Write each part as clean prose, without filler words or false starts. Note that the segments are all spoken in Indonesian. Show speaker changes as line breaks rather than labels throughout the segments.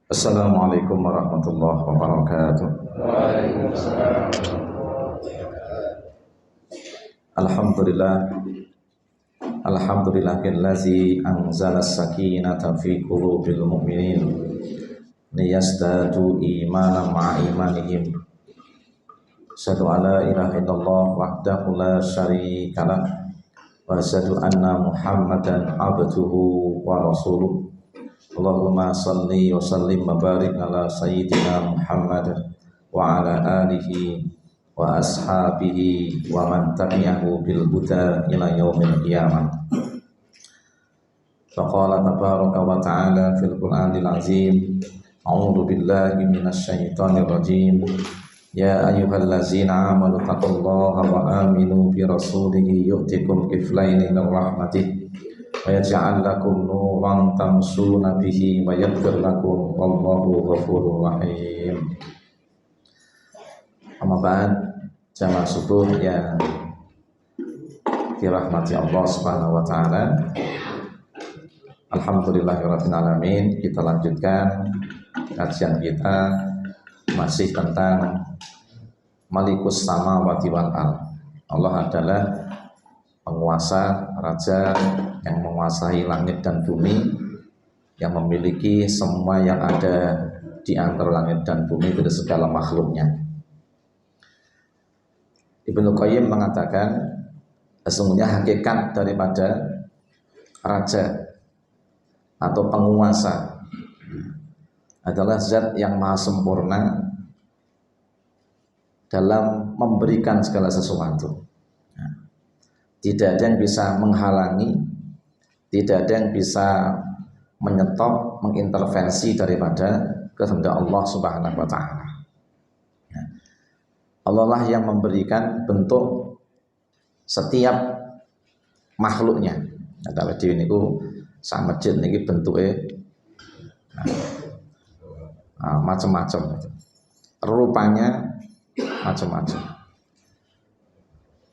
Assalamualaikum warahmatullahi wabarakatuh.
Waalaikumsalam.
Alhamdulillah, alhamdulillahillazi anzala as-sakinata fi qulubil mu'minin liyazdadu imanan ma'a imanihim. Asyhadu an la ilaha illallah wahdahu la syarikalah wa asyhadu anna Muhammadan abduhu wa rasuluh. Allahumma salli wa sallim wa barik ala sayyidina Muhammad wa ala alihi wa ashabihi wa man tabi'ahu bil huda ila yaumil qiyamah. Faqala tabaraka wa ta'ala fil Qur'anil azim, a'udzu billahi minasy syaithanir rajim. Ya ayyuhallazina amanu taqullaha wa aminu bi rasulihi yu'tikum kiflaini min rahmatih wa yaj'al lakum nuran tamshuna bihi wa yaghfir lakum wallahu ghafurur rahim. Amma ba'd, jamaah subuh yang dirahmati Allah Subhanahu wa taala. Alhamdulillahirabbil alamin. Kita lanjutkan kajian kita masih tentang Malikus Samawati wal Ardh. Allah adalah penguasa, raja yang menguasai langit dan bumi, yang memiliki semua yang ada di antara langit dan bumi dari segala makhluknya. Ibnu Qayyim mengatakan sesungguhnya hakikat daripada raja atau penguasa adalah zat yang maha sempurna dalam memberikan segala sesuatu. Tidak ada yang bisa menghalangi, tidak ada yang bisa menyetop, mengintervensi daripada kehendak Allah Subhanahu wa taala. Allah lah yang memberikan bentuk setiap makhluknya. Nah, tadi niku sak masjid niki bentuke macam-macam. Rupanya macam-macam.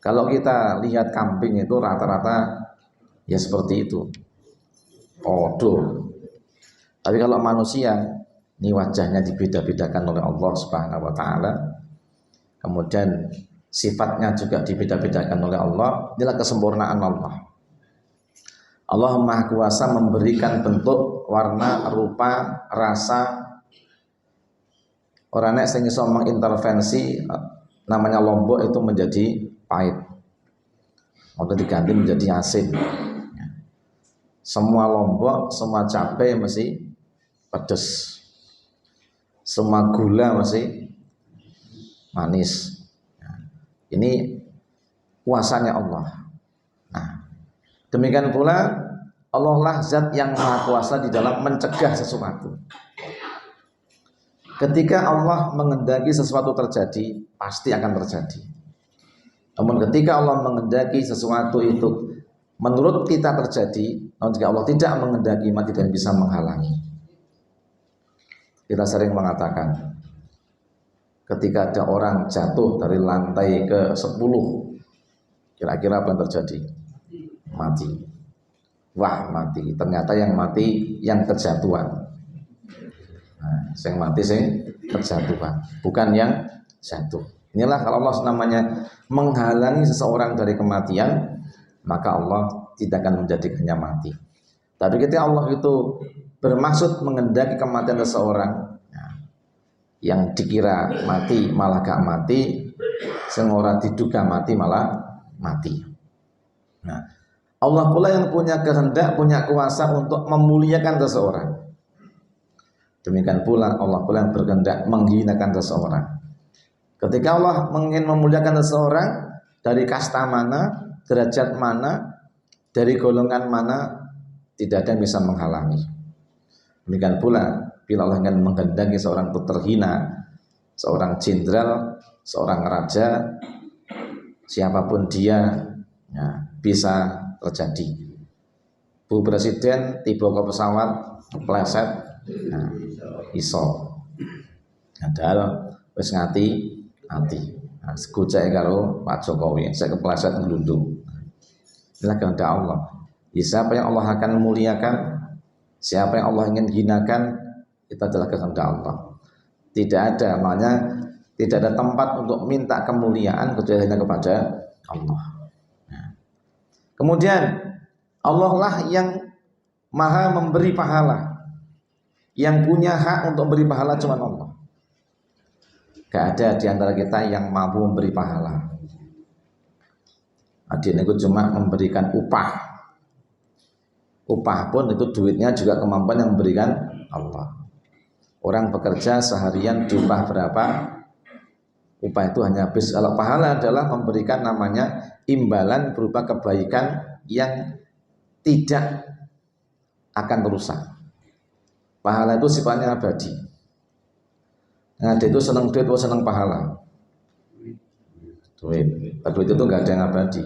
Kalau kita lihat kambing itu rata-rata ya seperti itu, podo. Tapi kalau manusia, ini wajahnya dibeda-bedakan oleh Allah Subhanahu wa taala. Kemudian sifatnya juga dibeda-bedakan oleh Allah. Inilah kesempurnaan Allah. Allah Maha Kuasa memberikan bentuk, warna, rupa, rasa. Orang yang iso mengintervensi namanya lombok itu menjadi pahit, atau diganti menjadi asin. Semua lombok, semua cabai mesti pedas, semua gula mesti manis. Ini kuasanya Allah. Nah, demikian pula Allah lah zat yang maha kuasa di dalam mencegah sesuatu. Ketika Allah menghendaki sesuatu terjadi, pasti akan terjadi. Namun ketika Allah menghendaki sesuatu itu menurut kita terjadi, namun jika Allah tidak menghendaki, maka tidak bisa menghalangi. Kita sering mengatakan, ketika ada orang jatuh dari lantai ke 10, kira-kira apa yang terjadi? Mati. Wah, mati. Ternyata yang mati yang kejatuhan. Nah, yang mati yang kejatuhan, bukan yang jatuh. Inilah kalau Allah namanya menghalangi seseorang dari kematian, maka Allah tidak akan menjadikannya mati. Tapi ketika Allah itu bermaksud menghendaki kematian seseorang, yang dikira mati malah gak mati, seorang diduga mati malah mati. Nah, Allah pula yang punya kehendak, punya kuasa untuk memuliakan seseorang. Demikian pula Allah pula yang berkehendak menghinakan seseorang. Ketika Allah ingin memuliakan seseorang, dari kasta mana, derajat mana, dari golongan mana, tidak ada yang bisa menghalangi. Demikian pula bila Allah ingin menghendaki seorang itu terhina, seorang jenderal, seorang raja, siapapun dia, ya, bisa terjadi. Bu Presiden tiba ke pesawat, kepleset, nah, iso. Padahal wis ngati. Nah, segujai karo Pak Jokowi, saya kepleset ngelundung. Inilah kehendak Allah. Siapa yang Allah akan muliakan, siapa yang Allah ingin hinakan, itu adalah kehendak Allah. Tidak ada, makanya tidak ada tempat untuk minta kemuliaan kecuali hanya kepada Allah. Kemudian Allah lah yang maha memberi pahala. Yang punya hak untuk memberi pahala cuma Allah. Gak ada di antara kita yang mampu memberi pahala. Adin itu cuma memberikan upah. Upah pun itu duitnya juga kemampuan yang memberikan Allah. Orang bekerja seharian diupah berapa? Upah itu hanya habis. Kalau pahala adalah memberikan namanya imbalan berupa kebaikan yang tidak akan merusak. Pahala itu sifatnya abadi. Nah, dia itu senang duit atau senang pahala? Duit. Duit itu nggak ada yang abadi.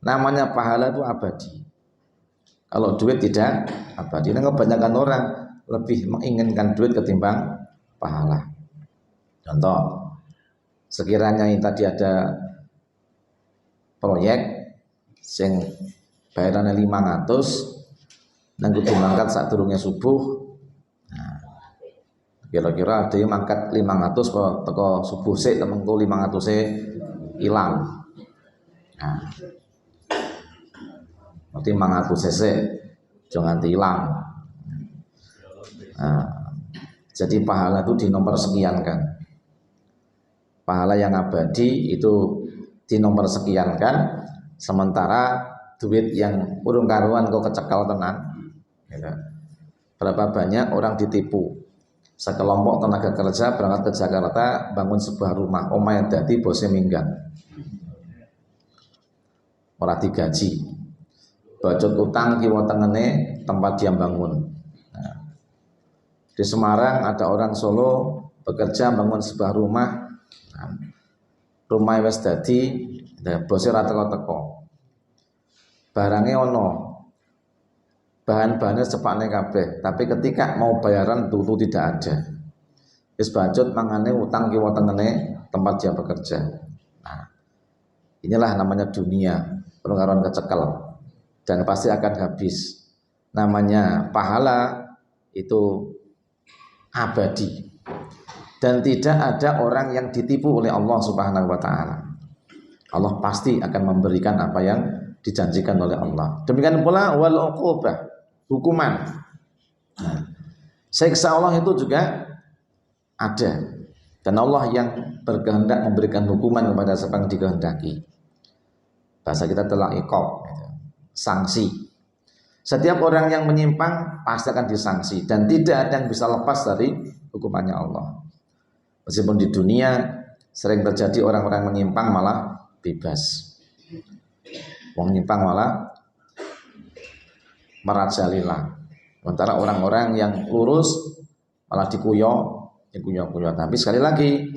Namanya pahala itu abadi. Kalau duit tidak abadi. Nah, kebanyakan orang lebih menginginkan duit ketimbang pahala. Contoh, sekiranya yang tadi ada proyek yang bayarannya 500, nang kudu mangkat saat turunnya subuh. Nah, kira-kira ada yang mangkat 500 kok teko subuh sik temengko 500 hilang. Nah, berarti 500 cc jangan hilang. Nah, jadi pahala itu di nomor sekian kan. Pahala yang abadi itu di nomor sekian kan. Sementara duit yang urung karuan kok kecekal tenan. Gitu. Berapa banyak orang ditipu. Sekelompok tenaga kerja berangkat ke Jakarta bangun sebuah rumah. Omah yang dadi bosnya minggat. Ora digaji. Bacot utang kiwa tengene tempat dia bangun. Nah, di Semarang ada orang Solo bekerja bangun sebuah rumah. Nah, rumah wis dadi, bosnya ora teko-teko. Barangnya ono, bahan-bahannya sepakne kabeh, tapi ketika mau bayaran tutu tidak ada. Wis bacot mangane utang kiwa tengene tempat dia bekerja. Nah, inilah namanya dunia, pengaruhan kecekel. Dan pasti akan habis. Namanya pahala itu abadi. Dan tidak ada orang yang ditipu oleh Allah Subhanahu wa taala. Allah pasti akan memberikan apa yang dijanjikan oleh Allah. Demikian pula wal uqubah, hukuman. Nah, siksa Allah itu juga ada. Dan Allah yang berkehendak memberikan hukuman kepada siapa yang dikehendaki. Bahasa kita telah iqab, sanksi. Setiap orang yang menyimpang pasti akan disanksi dan tidak ada yang bisa lepas dari hukumannya Allah. Meskipun di dunia sering terjadi orang-orang menyimpang malah bebas. Wong nyimpang malah merajalela. Sementara orang-orang yang lurus malah dikuyo-kuyo. Tapi sekali lagi,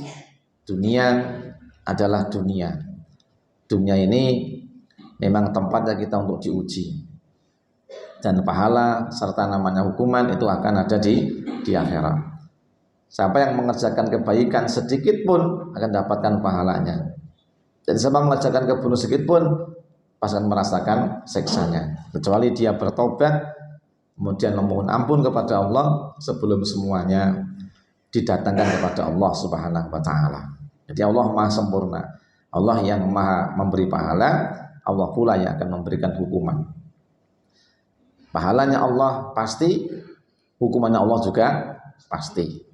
dunia adalah dunia. Dunia ini memang tempatnya kita untuk diuji. Dan pahala serta namanya hukuman itu akan ada di akhirat. Siapa yang mengerjakan kebaikan sedikit pun akan dapatkan pahalanya. Dan siapa mengerjakan keburukan sedikit pun pasti akan merasakan siksanya. Kecuali dia bertobat kemudian memohon ampun kepada Allah sebelum semuanya didatangkan kepada Allah Subhanahu wa taala. Jadi Allah Maha sempurna. Allah yang Maha memberi pahala, Allah pula yang akan memberikan hukuman. Pahalanya Allah pasti, hukumannya Allah juga pasti.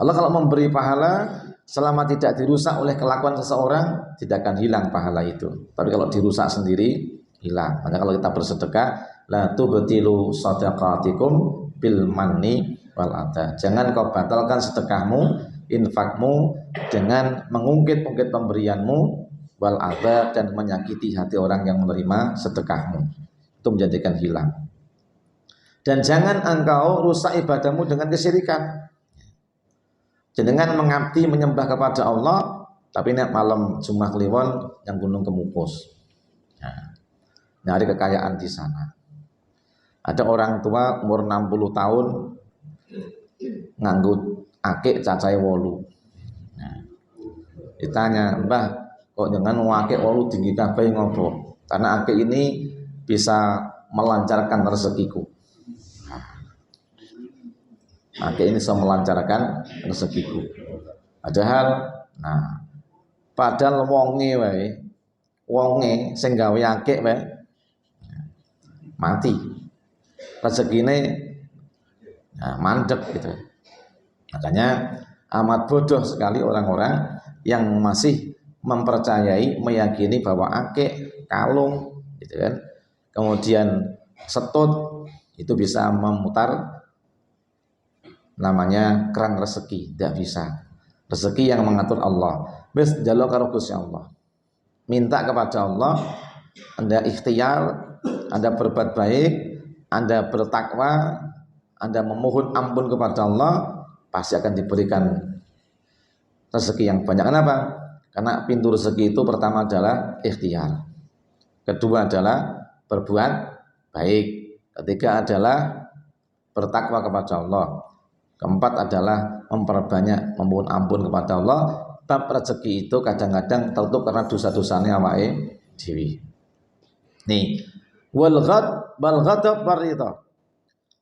Allah kalau memberi pahala selama tidak dirusak oleh kelakuan seseorang tidak akan hilang pahala itu. Tapi kalau dirusak sendiri hilang. Maka kalau kita bersedekah, la tubtilu shadaqatikum bil manni wal adha. Jangan kau batalkan sedekahmu, infakmu dengan mengungkit-ungkit pemberianmu wal adha dan menyakiti hati orang yang menerima sedekahmu. Itu menjadikan hilang. Dan jangan engkau rusak ibadahmu dengan kesyirikan. Dengan mengabdi menyembah kepada Allah, tapi ini malam Jumat Kliwon yang Gunung Kemukus. Nah, nyari kekayaan di sana. Ada orang tua umur 60 tahun nganggut akik cacai 8. Nah, ditanya, "Mbah, kok jangan akik 8 tinggi kabeh ngopo?" Karena akik ini bisa melancarkan rezekiku. Ake ini bisa melancarkan rezekiku. Padahal wonge sing gawe akeh wae mati. Rezekine mandek gitu. Makanya amat bodoh sekali orang-orang yang masih mempercayai, meyakini bahwa akeh, kalung gitu kan. Kemudian setut itu bisa memutar namanya keran rezeki. Tidak bisa. Rezeki yang mengatur Allah. Wis njaluk karo Gusti Allah. Minta kepada Allah, Anda ikhtiar, Anda berbuat baik, Anda bertakwa, Anda memohon ampun kepada Allah, pasti akan diberikan rezeki yang banyak. Kenapa? Karena pintu rezeki itu pertama adalah ikhtiar, kedua adalah berbuat baik, ketiga adalah bertakwa kepada Allah, keempat adalah memperbanyak memohon ampun kepada Allah. Bab rezeki itu kadang-kadang tertutup karena dosa-dosanya awake dhewe. Nih, wal ghadab barida.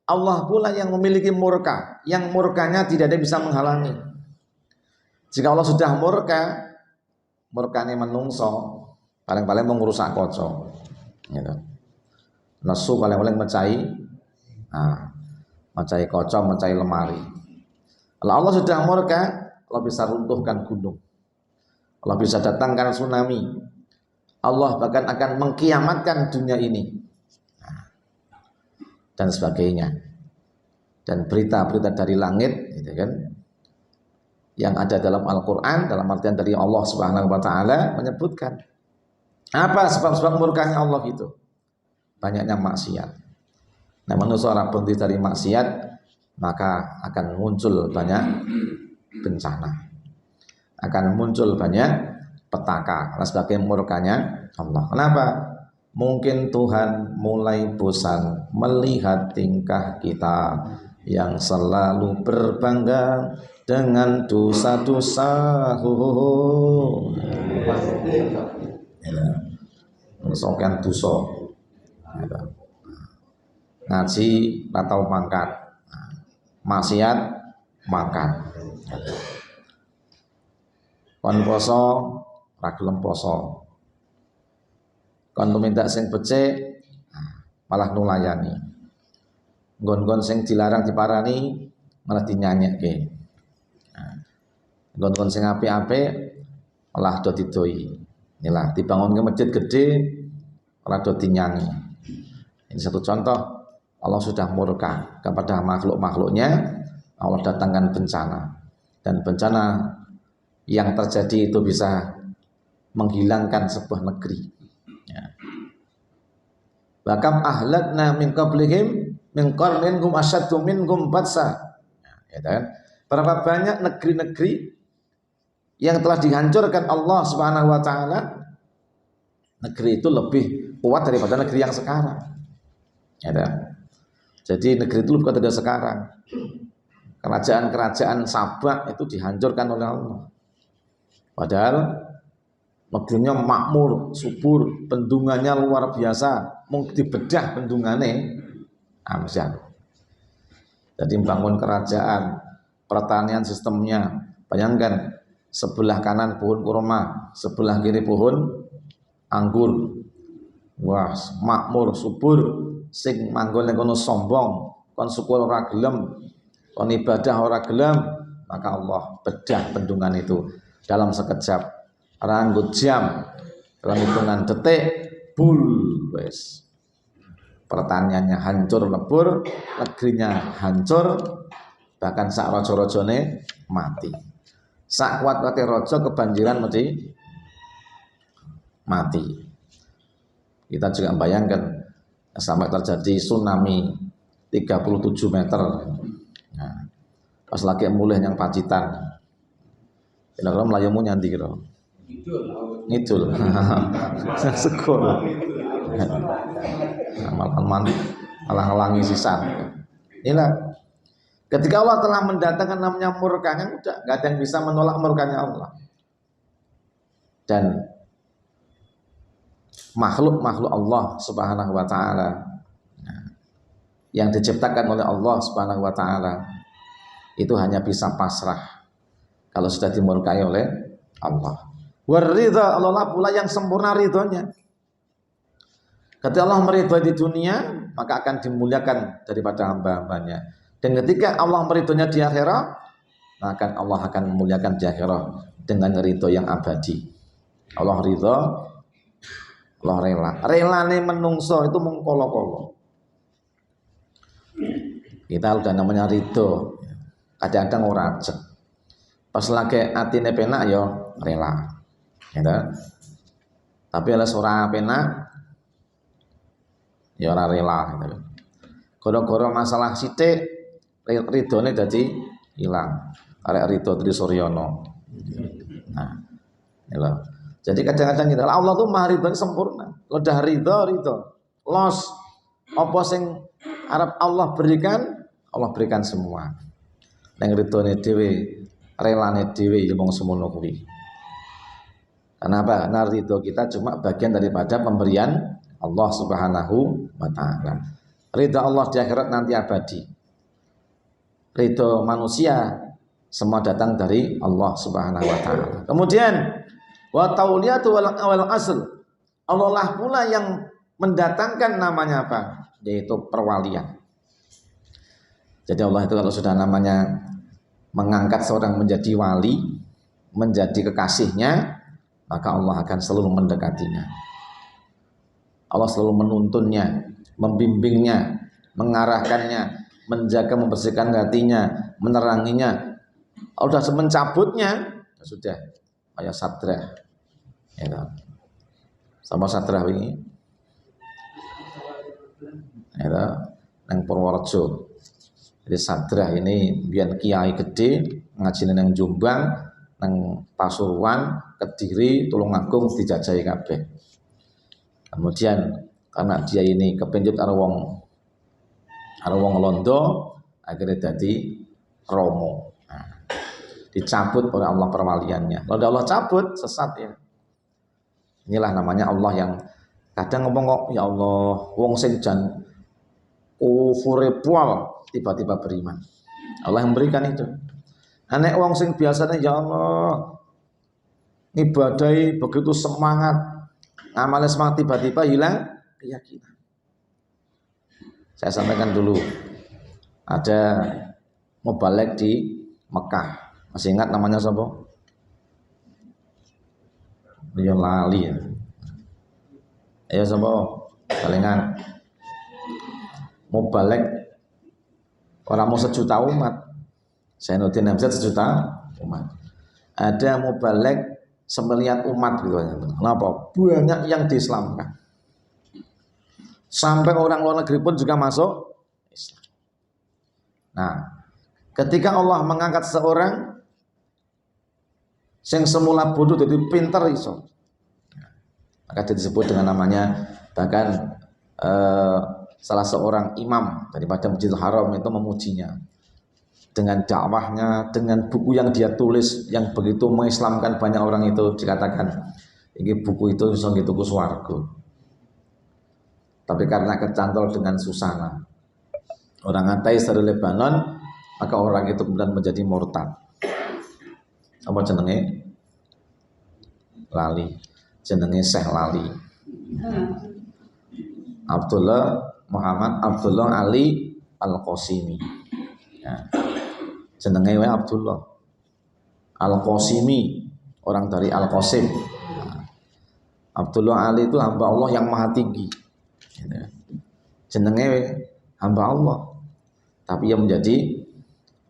Allah pula yang memiliki murka, yang murkanya tidak ada bisa menghalangi. Jika Allah sudah murka, murkane menungso, paling-paling mengrusak kaca. Gitu. Nesu paling-paling mecahi, mecahi kaca, mecahi lemari. Kalau Allah sudah murka, Allah bisa runtuhkan gunung, Allah bisa datangkan tsunami, Allah bahkan akan mengkiamatkan dunia ini dan sebagainya. Dan berita-berita dari langit gitu kan, yang ada dalam Al-Quran, dalam artian dari Allah Subhanahu wa Ta'ala, menyebutkan apa sebab-sebab murkanya Allah itu. Banyaknya maksiat. Nah, manusia orang berhenti dari maksiat, maka akan muncul banyak bencana, akan muncul banyak petaka karena sebagai murkanya Allah. Kenapa? Mungkin Tuhan mulai bosan melihat tingkah kita yang selalu berbangga dengan dosa-dosa. Sokan dosa. Ngaji atau mangkat, maksiat mangkat. Kon poso ra gelem poso, kon tumindak sing becik malah nulayani, nggon-nggon sing dilarang diparani malah dinyanyekke, nggon-nggon sing apik-apik malah do didoi. Inilah dibangun ke masjid gede malah do dinyanyi. Ini satu contoh Allah sudah murka kepada makhluk-makhluknya. Allah datangkan bencana, dan bencana yang terjadi itu bisa menghilangkan sebuah negeri. Ya. Bahkan ahlakna min qablihim min qarnin hum asyaddu minhum batsa. Ya kan? Berapa banyak negeri-negeri yang telah dihancurkan Allah Subhanahu wa Ta'ala, negeri itu lebih kuat daripada negeri yang sekarang. Ya kan? Jadi negeri itu lebih kuat dari sekarang. Kerajaan-kerajaan Sabak itu dihancurkan oleh Allah. Padahal negerinya makmur, subur, bendungannya luar biasa, mau dibedah bendungannya, amsyar. Jadi membangun kerajaan, pertanian sistemnya, bayangkan sebelah kanan pohon kurma, sebelah kiri pohon anggur. Wah, makmur, subur, sing manggone kono sombong, kon syukur ora gelem, kon ibadah ora gelem, maka Allah bedah bendungan itu dalam sekejap, ranggut jam, dalam hitungan detik, bul, wes. Pertaniannya hancur lebur, negerinya hancur, bahkan sak rojo-rojone mati. Sak kuat-kuate rojo kebanjiran mati. Kita juga bayangkan sampai terjadi tsunami 37 meter. Nah, pas lagi mulai yang Pacitan, kira-kira melayamu nyanti kira ngidul sekolah malah ngelangi sisan. Inilah ketika Allah telah mendatangkan namanya murkanya, udah gak ada yang bisa menolak murkanya Allah. Dan makhluk-makhluk Allah Subhanahu wa Ta'ala yang diciptakan oleh Allah Subhanahu wa Ta'ala itu hanya bisa pasrah kalau sudah dimurkai oleh Allah. Waridha, Allah lah pula yang sempurna ridhonya. Ketika Allah meridhoi di dunia, maka akan dimuliakan daripada hamba-hambanya. Dan ketika Allah meridhoinya di akhirat, maka Allah akan memuliakan di akhirat dengan ridho yang abadi. Allah ridho, Allah rela. Relane menungso itu mengkolo-kolo. Kita udah namanya ridho, kadang-kadang ora ajek. Pas lagi atine penak ya rela. Gitu. Tapi oleh ora penak ya ora rela gitu. Goro-goro masalah sithik ridhone dadi ilang. Arek ridho Tri Suryono. Nah, gitu. Jadi kadang-kadang kita Allah tuh maha ridho sempurna. Udah ridho. Los apa sing arep Allah berikan semua. Nang ridhone dhewe, relane dhewe ya mung semono kuwi. Kenapa? Karena ridho kita cuma bagian daripada pemberian Allah Subhanahu wa ta'ala. Ridho Allah di akhirat nanti abadi. Ridho manusia semua datang dari Allah Subhanahu wa ta'ala. Kemudian wa tauliyatu wal asl. Allah lah pula yang mendatangkan namanya apa? Yaitu perwalian. Jadi Allah itu kalau sudah namanya mengangkat seorang menjadi wali, menjadi kekasihnya, maka Allah akan selalu mendekatinya. Allah selalu menuntunnya, membimbingnya, mengarahkannya, menjaga, membersihkan hatinya, meneranginya. Kalau sudah mencabutnya, sudah kayak Sadrah. Ya, sama Sadrah ini. Ya, nang Purworejo. Jadi Sadrah ini biar kiai gede ngajine nang Jombang, nang Pasuruan, Kediri, Tulungagung dijajahi kabeh. Kemudian karena dia ini kepencut karo wong Londo, akhirnya jadi Romo. Nah, dicabut oleh Allah perwaliannya. Kalau Allah cabut sesat ya. Inilah namanya Allah yang kadang ngomong kok ya Allah, wong sing jan kufure pual tiba-tiba beriman. Allah yang berikan itu. Anek wong sing biasanya ya Allah ibadai begitu semangat, amalnya semangat tiba-tiba hilang keyakinan. Saya sampaikan dulu ada mubalek di Mekah. Masih ingat namanya siapa? Dia lali ya. Ayo siapa? Palingan mubalek orang mau sejuta umat. Zainuddin Hamzat sejuta umat. Ada mubalek semiliar umat gitu. Kenapa? Banyak yang diislamkan. Sampai orang luar negeri pun juga masuk Islam. Nah, ketika Allah mengangkat seorang yang semula bodoh jadi pintar iso, maka dia disebut dengan namanya. Bahkan salah seorang imam daripada Masjidil Haram itu memujinya dengan dakwahnya, dengan buku yang dia tulis yang begitu mengislamkan banyak orang itu. Dikatakan ini buku itu bisa dituku swarga. Tapi karena kecantol dengan susana orang ateis dari Lebanon, maka orang itu kemudian menjadi murtad. Apa jenenge? Lali. Jenenge Syekh Lali. Abdullah Muhammad Abdullah Ali Al-Qasimi. Ya. Jenenge wae Abdullah Al-Qasimi, orang dari Al-Qasim. Nah, Abdullah Ali itu hamba Allah yang maha tinggi. Jenenge hamba Allah, tapi yang menjadi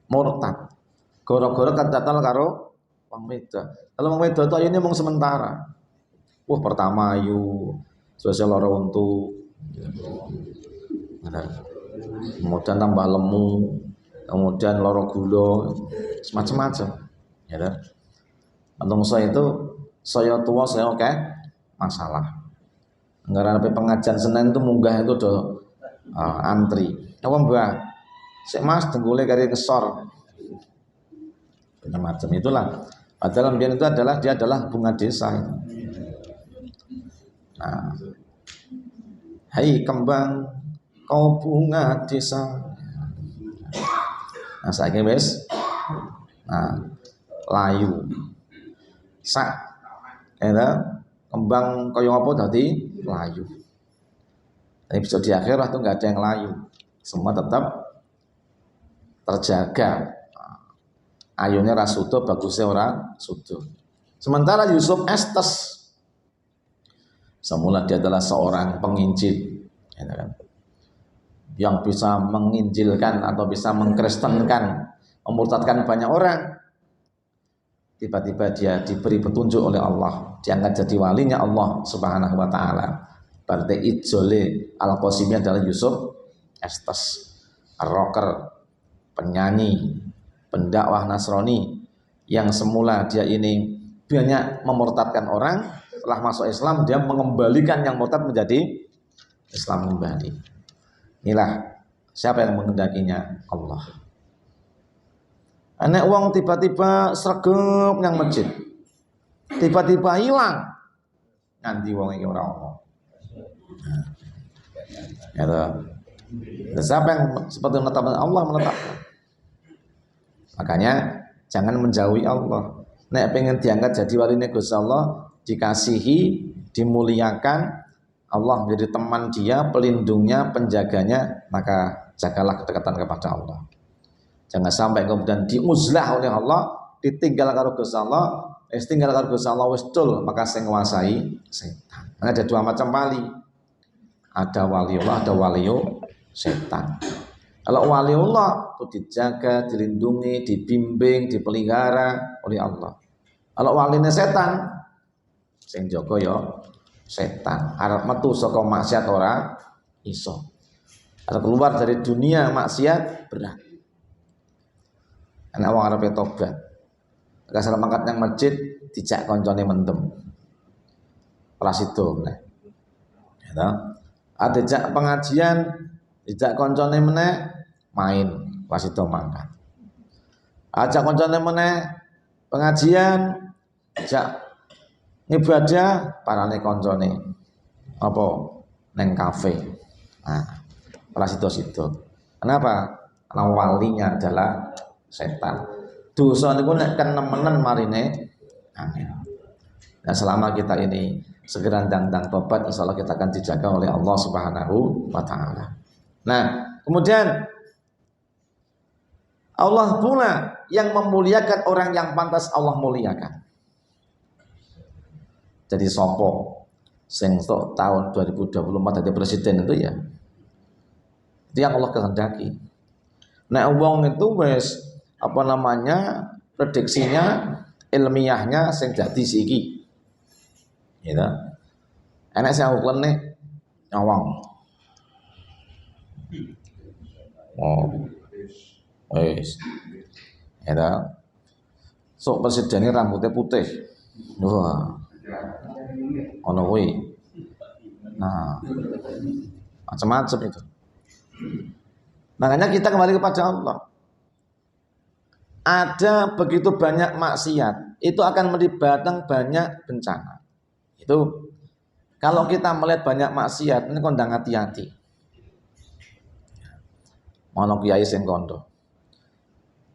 murtad. Gara-gara kadatal karo wong wedok. Kalau wong wedok itu ayune mung sementara. Pertama ayu, sosial lara untu. Kemudian tambah lemu, kemudian lara gula, semacam-macam. Ya kan? Menungso itu saya tua saya oke masalah. Anggaran pengajian Senin itu munggah itu udah antri. Apa mbak? Sik mas denggule kari ngesor. Macam itulah. Padahal ambian itu adalah dia adalah bunga desa. Nah, hai kembang kau bunga desa. Nah saiki wis Nah, layu. Sak kembang kaya apa dadi layu. Tapi besok di akhirat tuh nggak ada yang layu, semua tetap terjaga. Ayunya rasudo, bagusnya orang sudo. Sementara Yusuf estes, semula dia adalah seorang penginjil, yang bisa menginjilkan atau bisa mengkristenkan, memurtadkan banyak orang. Tiba-tiba dia diberi petunjuk oleh Allah, diangkat jadi walinya Allah Subhanahu wa taala. Berarti ijole Al-Qasimi adalah Yusuf estes, rocker, penyanyi, pendakwah Nasrani yang semula dia ini banyak memurtadkan orang, setelah masuk Islam dia mengembalikan yang murtad menjadi Islam kembali. Inilah siapa yang menghendakinya? Allah. Anak uang tiba-tiba sregep yang masjid, tiba-tiba hilang, nganti uang ini orang. Siapa yang seperti menetapkan? Allah menetapkan. Makanya jangan menjauhi Allah. Nek pengen diangkat jadi wali Gusti Allah, dikasihi, dimuliakan, Allah menjadi teman dia, pelindungnya, penjaganya, maka jagalah kedekatan kepada Allah. Jangan sampai kemudian diuzlah oleh Allah, ditinggal karo Gusti Allah, tinggal karo Gusti Allah wis dul, maka sing nguasai setan. Ada dua macam wali. Ada waliullah, ada waliu setan. Kalau waliullah itu dijaga, dilindungi, dibimbing, dipelihara oleh Allah. Kalau walinya setan, sing jaga ya setan. Arep metu saka maksiat ora iso. Arep keluar dari dunia maksiat berat. Ana wong arep tobat. Kasar mangkat nang masjid dijak koncone mendem. Ora sida meneh. Ya. Adejak pengajian dijak koncone meneh main, pas itu mangkat. Ajak koncone meneh pengajian, ajak ngibadah, parane koncone apa neng kafe. Nah, pas itu. Kenapa? Karena walinya adalah setan. Dosa niku nek kenemenen marine angel. Nah, selama kita ini segera ndang tobat, insyaallah kita akan dijaga oleh Allah Subhanahu wa taala. Nah, kemudian Allah pula yang memuliakan orang yang pantas Allah muliakan. Jadi sopo sing tahun 2024 jadi presiden itu ya, itu yang Allah kehendaki. Nah, wong itu wes apa namanya prediksinya ilmiahnya sing dadi siki. Gitu. Enak sing aku nih nyawang. Oh. Wes. Gitu. So presidennya rambutnya putih. Wah. Ono kuwi. Nah. Macam-macam itu. Makanya kita kembali kepada Allah. Ada begitu banyak maksiat, itu akan melibatkan banyak bencana. Itu kalau kita melihat banyak maksiat, ini kondang hati-hati. Mono kiai sing kondo.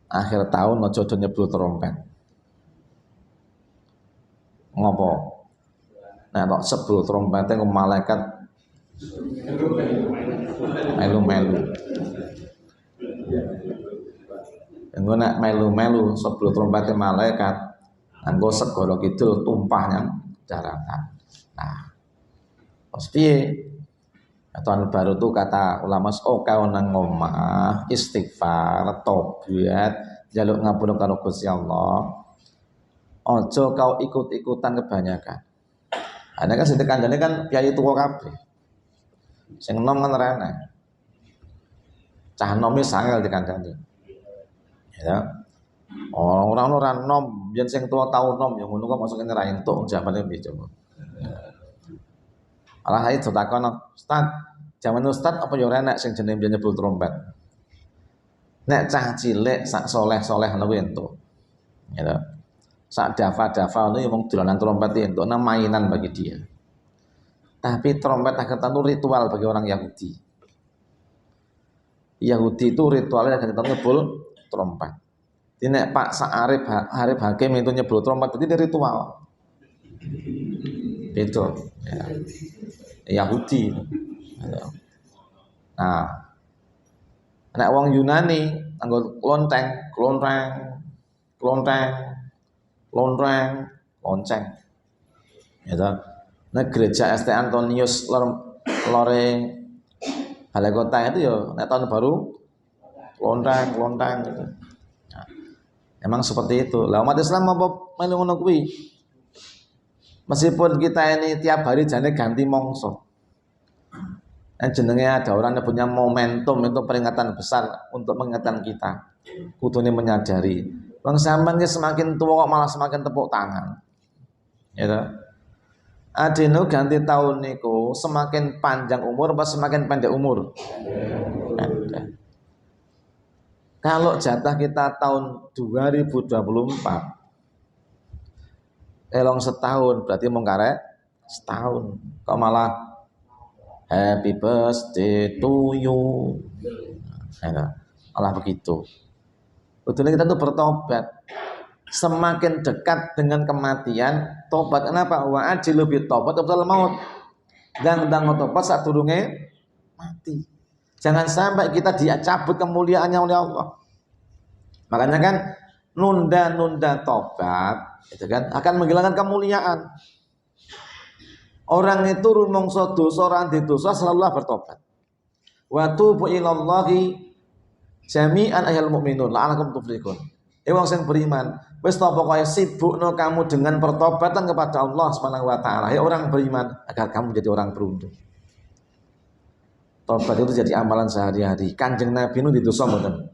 Akhir tahun ojo nyebul trompet. Ngopo? Nah, tok sebul trompetnya ke malaikat melu-melu. Engko nek melu-melu sebul trompetnya malaikat, anggo segoro kidul tumpahnya daratan. Nah, terus piye? Tahun baru tuh kata ulama, kau nang ngomah, istighfar, tobat, jaluk ngapura karo Gusti Allah. Ojo kau ikut-ikutan kebanyakan. Ada kan sing kandhane kan kiai tuwa kabeh. Sing nom kan ora enak. Cah nome sangel dikandhani. Ya. Ora nom, yen sing tuwa tau nom ya ngono kok masuk ra entuk jamane piye coba. Alah ae takon, Ustaz, zaman Ustaz apa ya ora enak sing jenenge nyebul trompet. Nek cah cilik sak soleh-soleh ngono kuwi entuk. Ya. Sak dafa-dafa itu yang dolanan trompet itu untuk mainan bagi dia. Tapi trompet akhirnya itu ritual bagi orang Yahudi. Yahudi itu ritualnya akhirnya nyebul trompet. Nek Pak Arif Hakim itu nyebut trompet itu ritual. Itu ya. Yahudi. Nah, nek wong Yunani anggo lonceng. Ya toh. Nek gereja St. Antonius lore balai kota itu ya nek tahun baru lonteng gitu. Nah, emang seperti itu. Lah umat Islam apa melu ngono kuwi? Meskipun kita ini tiap hari jane ganti mongso. Jenenge ada orang yang punya momentum itu peringatan besar untuk mengingatkan kita. Kudune menyadari. Bang sampean ki semakin tua kok malah semakin tepuk tangan. Ya toh? Adeno ganti tahun niku semakin panjang umur apa semakin pendek umur? Pendek. Kalau jatah kita tahun 2024 elong setahun berarti mung karek setahun. Kok malah happy birthday to you. Malah begitu. Betulnya kita tuh bertobat. Semakin dekat dengan kematian, tobat. Kenapa? Wa ajilu bit tobat qabla maut. Dan tobat saat durunge mati. Jangan sampai kita dicabut kemuliaannya oleh Allah. Makanya kan nunda tobat itu kan akan menghilangkan kemuliaan. Orang itu rumangsa dosa, orang di dosa selalu bertobat. Wa tubu ilallahi jami'an ayyuhal mu'minun la'allakum tuflihun. Wong sing beriman, wis ta pokoke sibukno kamu dengan pertobatan kepada Allah Subhanahu wa taala. Ya orang beriman agar kamu jadi orang beruntung. Tobat itu jadi amalan sehari-hari. Kanjeng Nabi itu didosa mboten?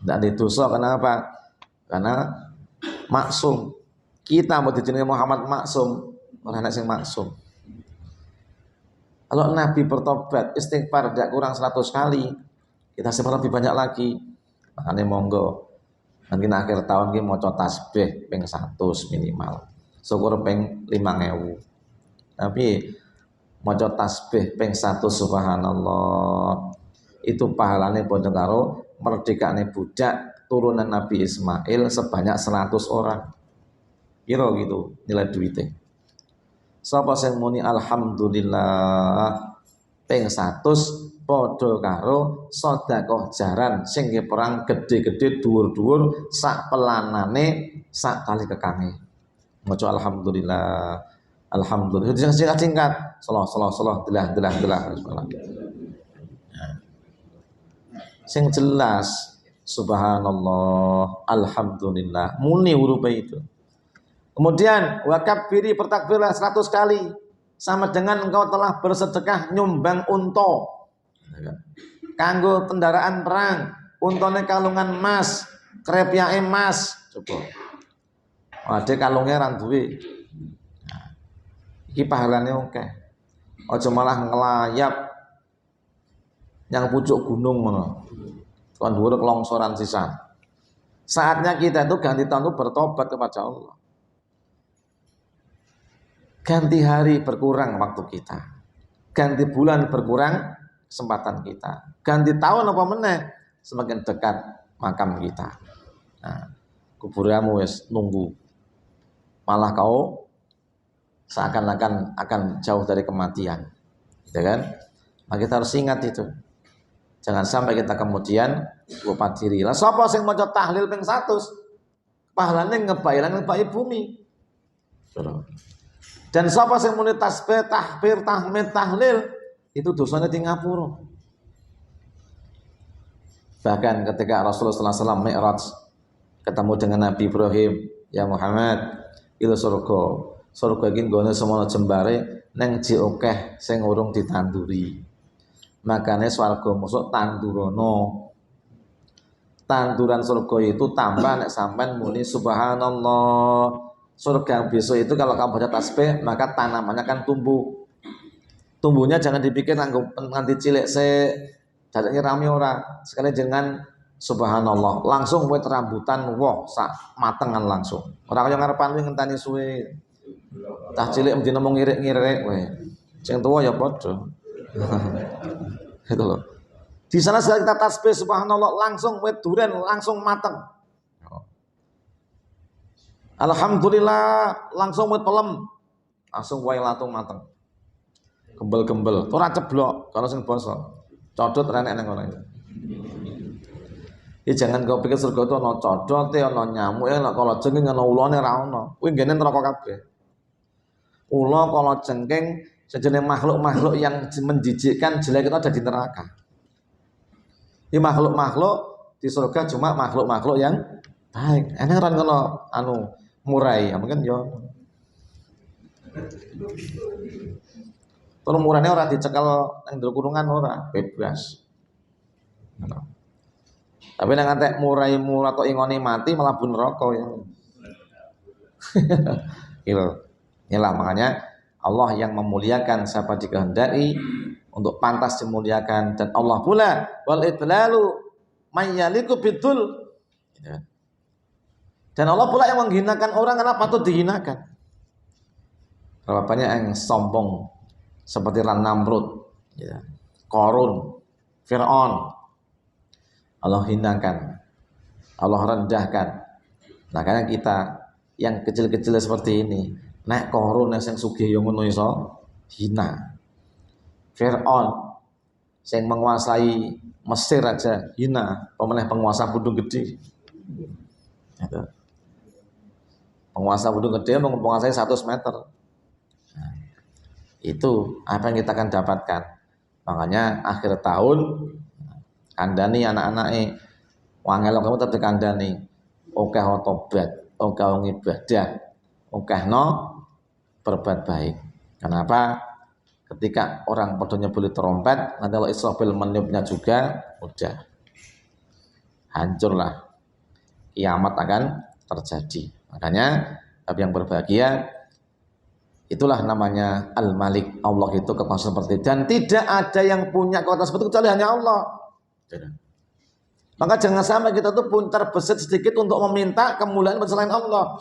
Ndak didosa kenapa? Karena maksum. Kita mau dijenengi Muhammad maksum, ora ana sing maksum. Kalau Nabi bertobat, istighfar tidak kurang 100 kali, kita sebenarnya lebih banyak lagi. Makanya monggo nanti akhir tahun kita mau tasbih ping 100 minimal, syukur ping 5.000. Tapi mau tasbih ping 100 subhanallah itu pahalanya padha karo merdekane budak turunan Nabi Ismail sebanyak 100 orang. Kira gitu nilai duitnya. Sapa sing muni alhamdulillah ping 100 padha karo sedekah jaran sing perang gede-gede dhuwur-dhuwur sak pelanane sak kali kekange. Maca alhamdulillah. Alhamdulillah. Singkat. Salah delah. Sing jelas subhanallah, alhamdulillah. Muni hurufe itu. Kemudian wakabbiri bertakbirlah 100 kali sama dengan engkau telah bersedekah nyumbang unta. Kanggo kendaraan perang, untane kalungan emas, krepyake emas. Coba. Ade kalungnya ra duwe. Iki pahalane akeh. Aja malah ngelayap yang pucuk gunung ngono. Kon dhuwur kelongsoran sisa. Saatnya kita itu ganti tahun bertobat kepada Allah. Ganti hari berkurang waktu kita. Ganti bulan berkurang kesempatan kita. Ganti tahun apa meneh semakin dekat makam kita. Nah, kuburanmu wis nunggu. Malah kau seakan-akan akan jauh dari kematian. Ya kan? Nah, kita harus ingat itu. Jangan sampai kita kemudian lupa diri. Lah sapa sing maca tahlil ping 100? Pahalane ngebailang bumi. Dan sapa sing muni tasbih, tahbir, tahmid, tahlil itu dosanya di ngapura. Bahkan ketika Rasulullah SAW Mi'raj ketemu dengan Nabi Ibrahim, ya Muhammad, itu surga iki nggone semono jembare neng jiokeh sing urung ditanduri. Makanya swarga musuh tandurono. Tanduran surga itu tambah nek sampean muni subhanallah. Surga besok itu kalau kamu baca tasbih maka tanamannya akan tumbuh. Tumbuhnya jangan dipikir nganti cilik dadane rame ora. Sekali jangan subhanallah, langsung wit rambutan woh sak matengan langsung. Ora kaya ngarepan kuwi ngenteni suwe. Tah cilik mesti ngomong ngirik-ngirik kowe. Sing tuwa ya padha. Itu loh. Di sana sekali kita tasbih subhanallah langsung wit duren langsung mateng. Alhamdulillah langsung wit pelem langsung wae latung mateng. Gembel-gembel, ora ceblok kalau sing basa. Codot renek nang ngono. Ya jangan kau pikir surga itu ana codote, ana nyamuk, ana kalajengking, ana ulane ra ono. Kuwi nggene neraka kabeh. Ula kalajengking sejenis makhluk-makhluk yang menjijikkan jelek itu ada di neraka. Ini makhluk-makhluk di surga cuma makhluk-makhluk yang baik. Enak orang kalau murai, ya mungkin yo. Terus murahnya orang dicekel yang di kurungan orang bebas. Tapi yang ngantek murai atau ingoni mati malah bun rokok ya. Gitu. Inilah makanya Allah yang memuliakan siapa dikehendaki untuk pantas dimuliakan, dan Allah pula wal idlalu mayyaliku bidul. Dan Allah pula yang menghinakan orang karena patut dihinakan. Berapa banyak yang sombong seperti Namrud, ya. Qarun, Fir'aun. Allah hinakan, Allah rendahkan. Makanya kita yang kecil-kecil seperti ini, nek Qarun sing sugih yo ngono iso hina. Fir'aun yang menguasai Mesir aja hina, pemenang penguasa Budung Gede. Gitu. Penguasa Budung Gede menguasai 100 meter. Nah, itu apa yang kita akan dapatkan. Makanya akhir tahun kandani anak-anake wangel kamu tetep kandani. Oke tobat, oke ibadah, oke berbuat baik. Kenapa? Ketika orang podonya boleh terompet, nanti kalau Israfil meniupnya juga, udah hancurlah, kiamat akan terjadi. Makanya tapi yang berbahagia itulah namanya Al-Malik. Allah itu kekuasaan seperti itu, dan tidak ada yang punya kekuasaan seperti itu kecuali hanya Allah. Maka jangan sampai kita tuh pun terbesit sedikit untuk meminta kemuliaan selain Allah.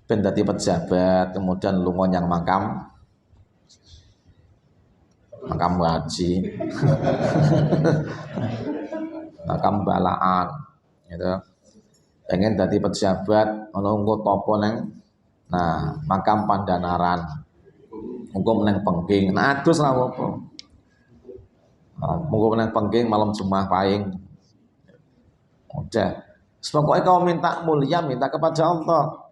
Ben dadi pejabat kemudian lunga yang makam haji, makam balaan, gitu. Pengen dadi pejabat, ono engko topo neng, nah makam Pandanaran, engko meneng Pengging, nah adus lah apa. Engko meneng Pengging malam Jumat paing. Udah, pokoknya kau minta mulia, minta kepada Allah.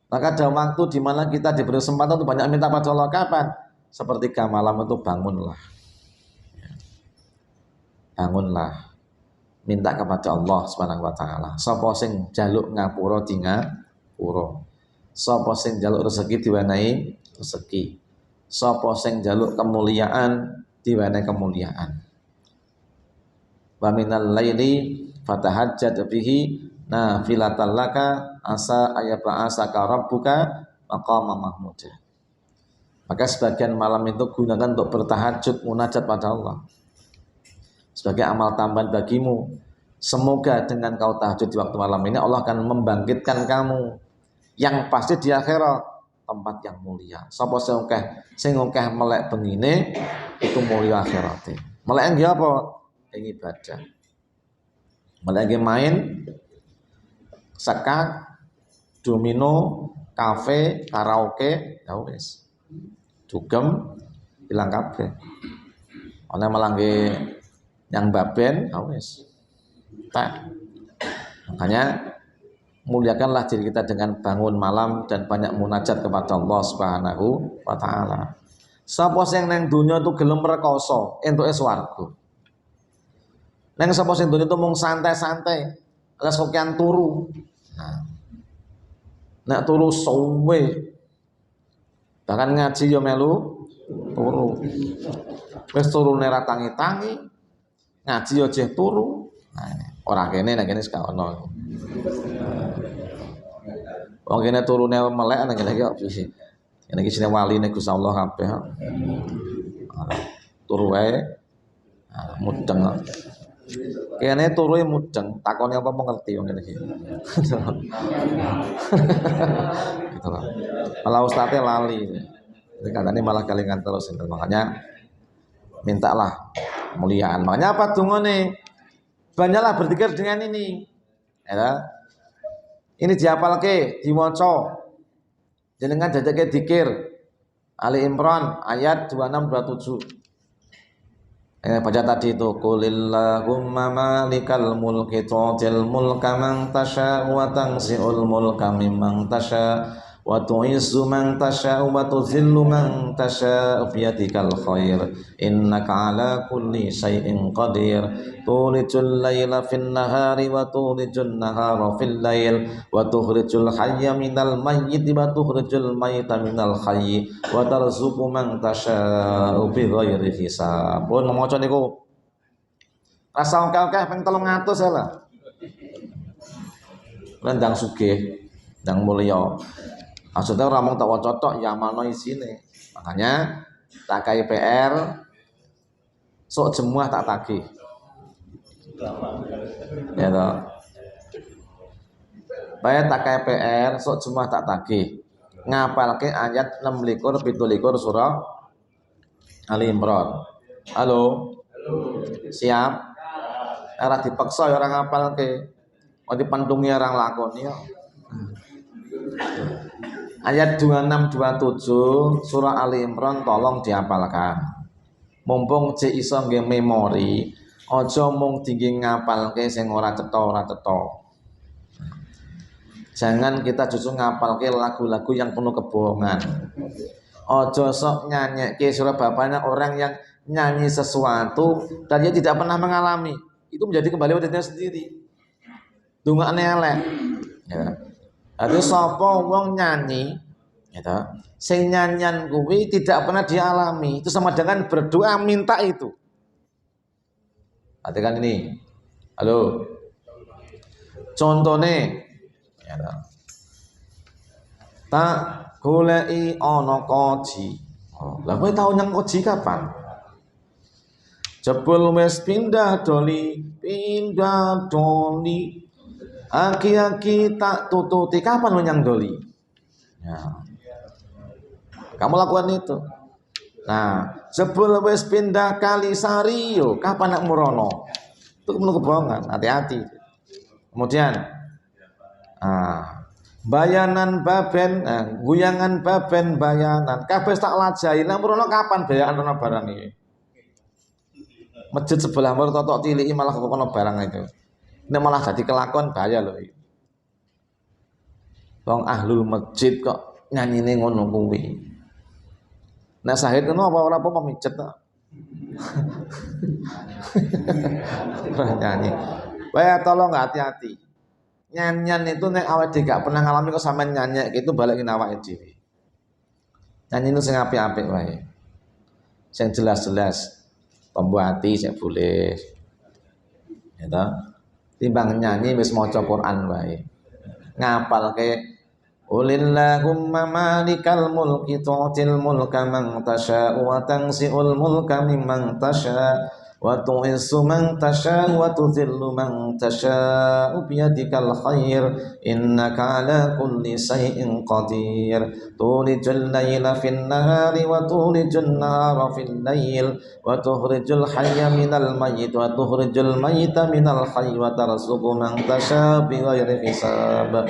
Maka ada waktu di mana kita diberi kesempatan untuk banyak minta pada Allah. Kapan? Sepertiga malam itu bangunlah. Bangunlah. Minta kepada Allah Subhanahu wa taala. Sapa sing jaluk ngapura di ngapura. Sapa sing jaluk rezeki diwenehi rezeki. Sapa sing jaluk kemuliaan diwenehi kemuliaan. Wa minal laili fatahajjad bihi nafilatan laka asa ayab'asaka rabbuka maqama mahmuda. Maka sebagian malam itu gunakan untuk bertahajud munajat pada Allah sebagai amal tambahan bagimu. Semoga dengan kau tahajud di waktu malam ini Allah akan membangkitkan kamu yang pasti di akhirat tempat yang mulia. Sapa sing akeh melek bengine itu mulia akhirate. Melek nggih apa? Ing ibadah. Melek main sekak, domino, kafe, karaoke, ya wis. Dugem ilang kabeh. Ana melangge yang baben, ya wis. Tak. Makanya muliakanlah diri kita dengan bangun malam dan banyak munajat kepada Allah Subhanahu wa taala. Sapa sing nang donya itu gelem rekoso entuke swarga. Nang sapa sing donya itu mung santai-santai, alas kokian turu. Nah. Nek turu suwe bahkan ngaji yo melu turu. Wis turune ra tangi-tangi, ngaji yo jeh turu. Nah, ora kene nek kene sak ono. Wong kene turune melek nek kene iki piye? Kene iki sine waline Gusti Allah kabeh. Turu wae mudeng. Kene turu mudeng, takone apa ngerti wong kene iki. Gitu loh. Malah ustaze lali. Katanya malah kalingan terus. Makanya mintalah kemuliaan. Makanya apa dungane? Banyaklah berzikir dengan ini. Ya. Ini dihafalke, diwaca. Jenengan jajake dzikir. Ali Imran ayat 26 27. Baca tadi itu qulillahumma malikal mulki tu'til mulka man tasha wa tanzi'ul mulka mimman tasha wa tu'izzu man tasha wa tuzillu man tasha biyadikal khair innaka ala kulli syai'in qadir tulijul laila fin nahari wa tulijul nahara fil lail wa tukhrijul hayya minal mayyit wa tukhrijul mayyita minal hayy wa tarzuqu man tasha bi ghairi hisab. Pun maca niku rasa akeh-akeh ping 300 lah. Ndang sugih, ndang mulya. Maksudnya ora mung tak waca tok ya mano isine. Makanya tak kai PR sok jemuah tak tagih. Ya toh. Bae tak kai PR sok jemuah tak tagih. Ngapalke ayat 26 17 surah Ali Imran. Halo. Siap? Ora dipaksa ya orang ngapalke. Mau dipandungi orang lakoni ya. Ayat 26 27 surah Ali Imran tolong dihafalkan. Mumpung cek iso nggih memori, aja mung tinggi ngapalke sing ora cetha. Jangan kita justru ngapalke lagu-lagu yang penuh kebohongan. Aja sok nyanyikke surah bapaknya orang yang nyanyi sesuatu dan dia tidak pernah mengalami. Itu menjadi kembali pada dirinya sendiri. Dungane elek. Ya. Ada sapa wong nyanyi, gitu. Sing nyanyian kuwi tidak pernah dialami. Itu sama dengan berdoa minta itu. Perhatikan ini. Halo. Contone, gitu. Tak goleki ana koji. Oh, lah kowe tau nyang koji kapan? Jebul wis pindah doli. Aki-aki tak tututi kapan menyang doli. Ya. Kamu lakukan itu. Nah, sebelum wis pindah Kalisari yo, kapan nak murono? Itu penuh kebohongan, hati-hati. Kemudian, bayanan baben, guyangan baben bayanan. Kabeh tak lajahi, nak murono kapan bayangan ana barang iki? Masjid sebelah mur totok tiliki malah kekono barang itu. Nek malah jadi kelakon bahaya loh. Wong ahlul masjid kok nyanyine ngono kuwi. Nek sahid ngono apa pemijet kok. Nyanyi. Wah tolong hati-hati. Nyanyian itu nek awake dhewe gak pernah ngalami kok sampean nyanyi itu balikin awake dhewe. Nyanyi itu sing apik-apik wae. Sing jelas-jelas pembuati sing boleh. Ya toh? Timbang nyanyi wis maca Quran wae. Ngapalke Qulillahumma malikal mulki tu'til mulka man tasha wa tanzi'ul mulka mimman tasha wa tu'izzu man tasha wa tudhillu man tasha biyadikal khair innaka ala kulli syai'in qadir tulijul laila fin nahari wa tulijul nahara fil lail wa tukhrijul hayya minal mayyit wa tukhrijul mayyita minal hayy wa tarzuqu man tasha bighairi hisab.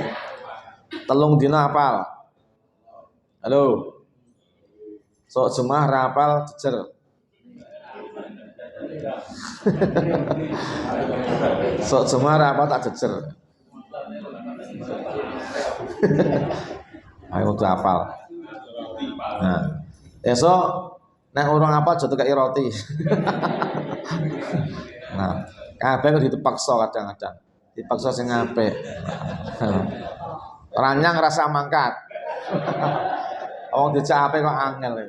Telung dina hafal. Halo. Sok jemaah rapal jejer. Sok jemaah rapal tak jejer. Ayo kudu hafal. Nah, esok nek urung hafal aja tekeki roti. Nah, kabeh kudu dipaksa kadang-kadang. Dipaksa sing apik. Ranyang rasa mangkat. Wong dicape kok angel.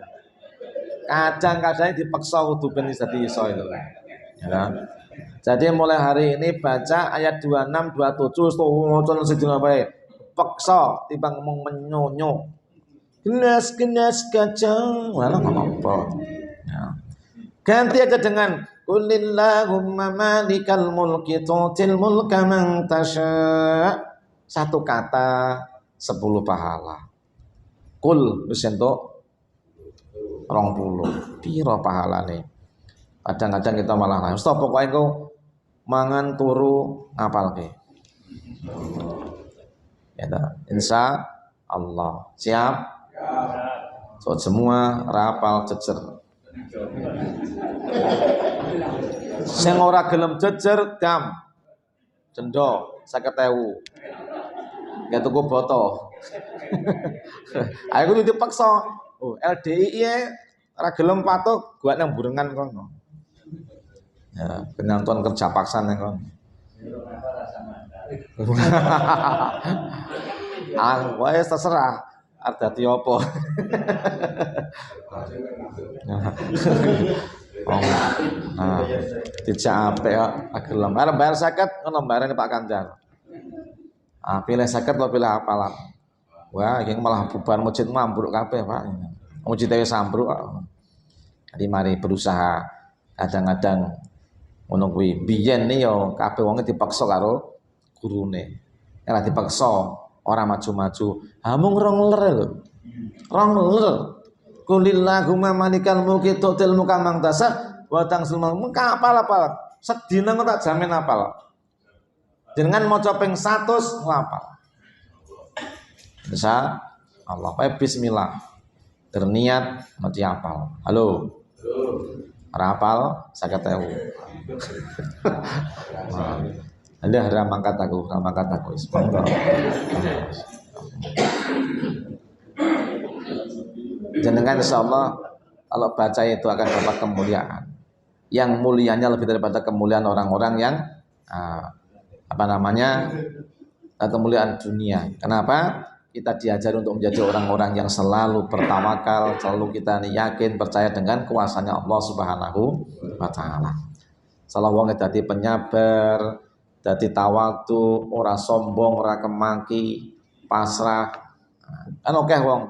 Kadang-kadang dipaksa kudu ben dadi iso itu. Ya. Jadi mulai hari ini baca ayat 26 27 wonten sedina bae. Paksa timbang ngomong menyonyo. Gelas-gelas kaca. Walah apa. Ya. Ganti aja dengan Qulillahumma malikal mulki tu'til mulka man tasha. Satu kata 10 pahala. Kul wis entuk 20. Piro pahalane? Kadang-kadang kita malah nangis. Stop pokoknya engko mangan turu ngapalke. Ya ta. Insya Allah. Siap? So semua rapal jejer. Sing ora gelem jejer dam. Cendho 50.000. Nggak tuku boto. Aku itu dipaksa. Oh, LDI ya ora gelem patuh gua nang burengan kono. Ya, penonton kerja paksa nang kono. Wes terserah. Ada tiopo. Nah, dijak apik kok gelem. Arep bayar 50 ngono bareng Pak Kanjar. Pilih 50 lo pilih apalan. Wah, iki malah bubar masjid mambruk kabeh, Pak. Masjid wis ambruk kok. Jadi mari berusaha kadang-kadang ngono kuwi. Biyen nih yo kabeh wong dipaksa karo gurune. Ora dipaksa, ora maju-maju. Ha mung rong ler lho. Rong ler. Kulillahumma malikal mulki tu'til mulka man tasha wa tanzilul mulka apal-apal. Sedina kok tak jamin apal. Dengan maca ping 100 ngapal. Insya Allah. Bismillah. Terniat mati apal. Halo. Rapal 50.000. Ada ramangkat aku. Jenengan insyaallah kalau baca itu akan dapat kemuliaan. Yang mulianya lebih daripada kemuliaan orang-orang yang kemuliaan dunia. Kenapa? Kita diajar untuk menjadi orang-orang yang selalu bertawakal, selalu kita yakin percaya dengan kuasanya Allah Subhanahu wa taala. Salah wong dadi penyabar, dadi tawadu, ora sombong, ora kemaki, pasrah. Kan akeh wong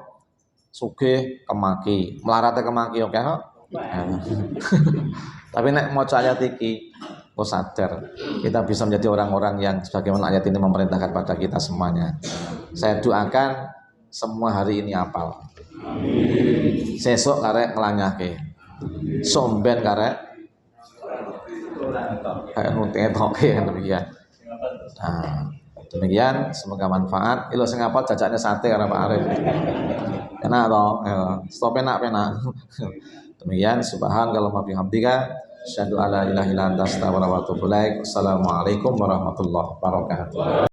sugih kemaki, melarate kemaki akeh kok. Tapi nek maca ayat iki kok sadar kita bisa menjadi orang-orang yang sebagaimana ayat ini memerintahkan pada kita semuanya. Saya doakan semua hari ini apal. Sesuk karek ngelanyake. Somben karek nutetoke demikian. Nah, demikian semoga manfaat. Ilo sing apal jajaknya sate karo Pak Arif. Enak toh? Stop enak. Demikian subhanallah bihamdika asyhadu alla ilaha illa anta astaghfiruka wa atubu ilaik. Assalamualaikum warahmatullahi wabarakatuh.